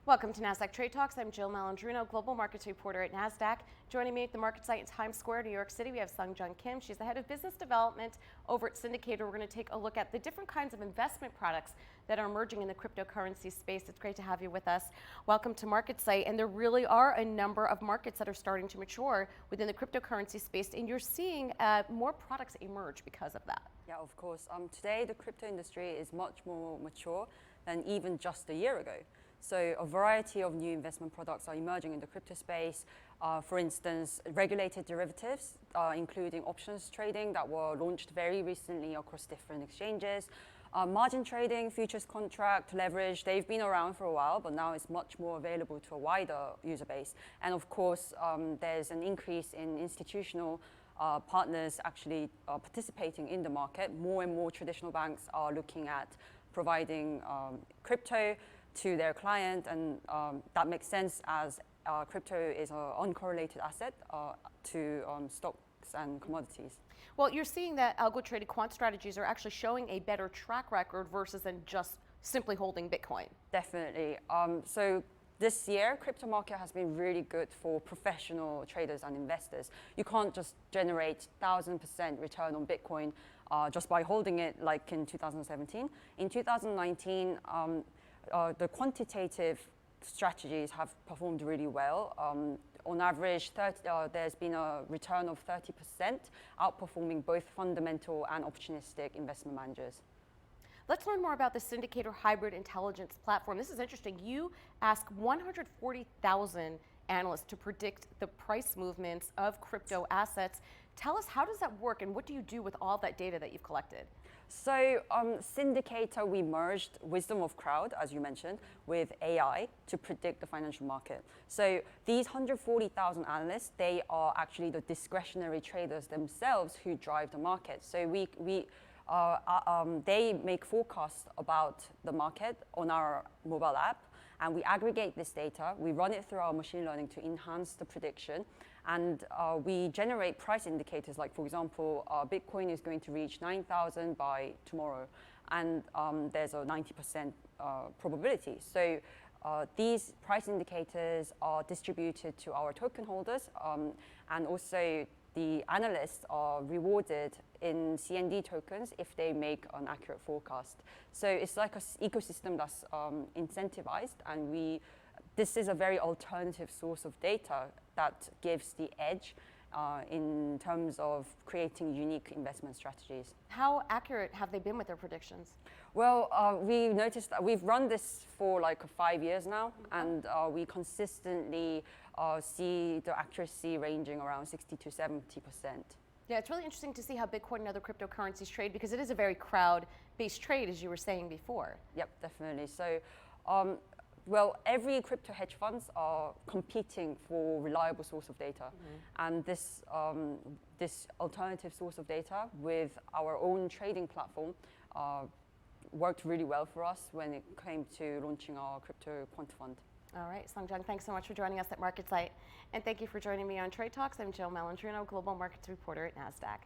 Welcome to Nasdaq Trade Talks. I'm Jill Malandrino, Global Markets Reporter at Nasdaq. Joining me at the market site in Times Square, New York City, we have Sungjung Kim. She's the head of business development over at Cindicator. We're going to take a look at the different kinds of investment products that are emerging in the cryptocurrency space. It's great to have you with us. Welcome to Market Site. And there really are a number of markets that are starting to mature within the cryptocurrency space, and you're seeing more products emerge because of that. Yeah, of course. Today, the crypto industry is much more mature than even just a year ago. So a variety of new investment products are emerging in the crypto space. For instance, regulated derivatives, including options trading that were launched very recently across different exchanges. Margin trading, futures contract, leverage, they've been around for a while, but now it's much more available to a wider user base. And of course, there's an increase in institutional partners actually participating in the market. More and more traditional banks are looking at providing crypto to their client, and that makes sense as crypto is an uncorrelated asset to stocks and commodities. Well, you're seeing that algo-traded quant strategies are actually showing a better track record versus than just simply holding Bitcoin. Definitely. So this year, crypto market has been really good for professional traders and investors. You can't just generate 1,000% return on Bitcoin just by holding it like in 2017. In 2019, the quantitative strategies have performed really well. On average, there's been a return of 30%, outperforming both fundamental and opportunistic investment managers. Let's learn more about the Cindicator Hybrid Intelligence Platform. This is interesting. You ask 140,000 analysts to predict the price movements of crypto assets. Tell us, how does that work and what do you do with all that data that you've collected? So Cindicator, we merged wisdom of crowd, as you mentioned, with AI to predict the financial market. So these 140,000 analysts, they are actually the discretionary traders themselves who drive the market. So they make forecasts about the market on our mobile app, and we aggregate this data, we run it through our machine learning to enhance the prediction, and we generate price indicators like, for example, Bitcoin is going to reach 9,000 by tomorrow, and there's a 90% probability. So these price indicators are distributed to our token holders, and also the analysts are rewarded in CND tokens if they make an accurate forecast. So it's like an ecosystem that's incentivized, and this is a very alternative source of data that gives the edge in terms of creating unique investment strategies. How accurate have they been with their predictions? Well, we noticed that we've run this for like 5 years now, and we consistently see the accuracy ranging around 60 to 70%. Yeah, it's really interesting to see how Bitcoin and other cryptocurrencies trade, because it is a very crowd-based trade, as you were saying before. Yep, definitely. So, well, every crypto hedge funds are competing for reliable source of data, and this alternative source of data with our own trading platform worked really well for us when it came to launching our crypto quant fund. All right, Sungjung, thanks so much for joining us at Market Site, and thank you for joining me on Trade Talks. I'm Jill Malandrino, Global Markets Reporter at Nasdaq.